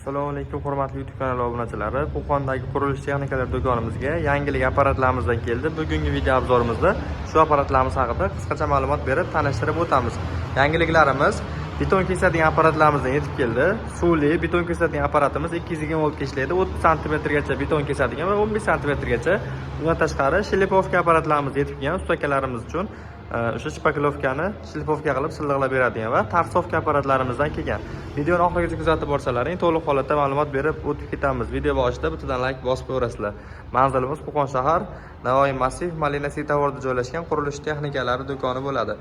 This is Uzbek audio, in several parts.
Assalomu alaykum hurmatli YouTube kanali obunachilari. Qo'qondagi qurilish texnikalar do'konimizga yangilik apparatlarimizdan keldi. Bugungi video obzorimizda shu apparatlarimiz haqida qisqacha ma'lumot berib tanishtirib o'tamiz. Yangiliklarimiz beton kesadigan apparatlarimizdan yetib keldi. Suvli beton kesadigan apparatimiz 220 voltga ishlaydi. 30 cm gacha beton kesadigan va 15 cm gacha. Bundan tashqari shlipovka apparatlarimiz yetib kelgan ustakalarimiz uchun o'sha shpakilovkani shlipovka qilib silliqlab beradigan va tarsovka apparatlarimizdan kelgan. Videoni oxirigacha kuzatib borsalaring, to'liq holatda ma'lumot berib o'tib ketamiz. Video boshida bittadan like bosib qo'yasizlar. Manzilimiz Qo'qon shahar, Navoiy massiv, Malina svetoforida joylashgan qurilish texnikalari do'koni bo'ladi.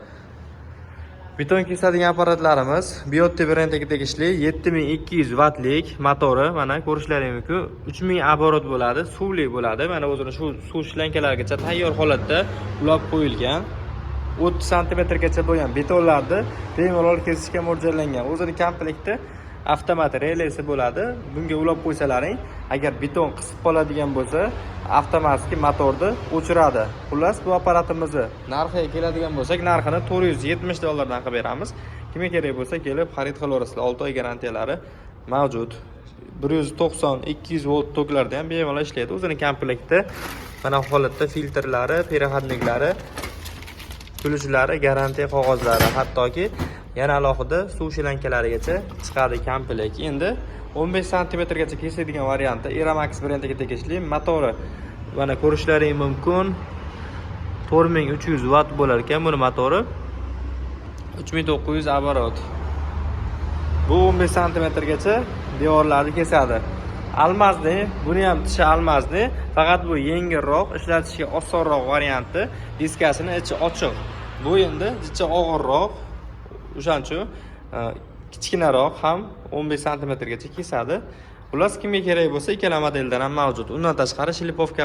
Beton kesadigan apparatlarimiz Biotto brendiga tegishli 7200 wattlik motori, mana ko'rishlaringiz mumkin. 3000 оборот bo'ladi, suvli bo'ladi. Mana o'zini shu suv shlankalarigacha tayyor holatda ulab qo'yilgan. 30 cm gacha bo'lgan betonlarni bemalol kesishga mo'ljallangan. O'zini komplekti avtomat relesi bo'ladi. Bunga ulab qo'ysalaring, agar beton qisib qoladigan bo'lsa, avtomatik motorni o'chiradi. Xullas, bu apparatimizni narxiga keladigan bo'lsak, narxini $470 dan qilib beramiz. Kimga kerak bo'lsa, kelib xarid qilaverasizlar. 6 oy garantiyalari mavjud. 190-200 volt toklarda ham bemalol ishlaydi. O'zini komplekti mana holatda filtrlari, переходниклari, kulishlari, garantiya qog'ozlari, hattoki yana alohida suv shilankalarigacha chiqadi komplekt. Endi 15 cm gacha kesadigan variantda Eramax brendiga tegishli motori. Mana ko'rishlaringiz mumkin. 4300 watt bo'lar ekan buni motori. 3900 оборот. Bu 15 cm gacha devorlarni kesadi. Almazni, buni ham tishi almazni, faqat bu yengilroq, ishlatishga osonroq varianti. Diskasini ichi ochiq. Bu endi ichi og'irroq, o'shaning uchun kichkinaroq ham 15 cm gacha kesadi. Xullas, kimga kerak bo'lsa, ikkala modeldan ham mavjud. Undan tashqari shlipovka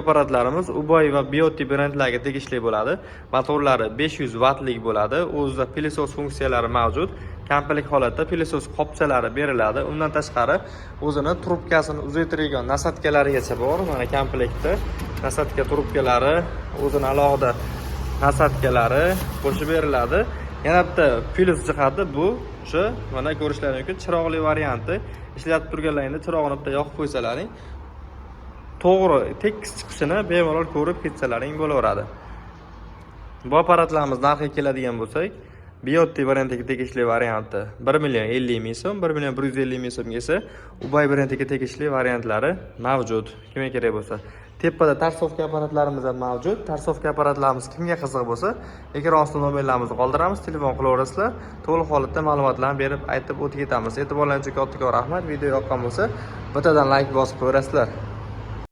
apparatlarimiz Ubay va Biotto brendlariga tegishli bo'ladi. Motorlari 500 wattlik bo'ladi. O'zida pilesos funksiyalari mavjud. Komplekt holatda pilesos qopchalari beriladi. Undan tashqari o'zini trubkasini uzaytiradigan nasatkalarigacha bor. Mana komplektda nasatka trubkalari, o'zini alohida nasatkalari qo'shib beriladi. Yana bitta plus jihati bu o'sha mana ko'rishlaringiz mumkin chiroqli varianti. Ishlatib turganlaringda chirog'ini bitta yoqib qo'ysalaring, to'g'ri tekis chiqishini bemalol ko'rib ketsalaring bo'laveradi. Bu apparatlarimiz narxiga keladigan bo'lsak, Biotto brendiga tegishli varianti 1,50,000 so'm, 1,150,000 so'mga esa Ubay brendiga tegishli variantlari mavjud. Kimga kerak bo'lsa, tepada tarsovka apparatlarimiz ham mavjud. Tarsovka apparatlarimiz kimga qiziq bo'lsa, ekran ostida nomerlarimizni qoldiramiz, telefon qilaverasizlar. To'liq holatda ma'lumotlarni berib aytib o'tib ketamiz. E'tiborlaringiz uchun kattakon rahmat. Video yoqqan bo'lsa, bittadan like bosib qo'yasizlar.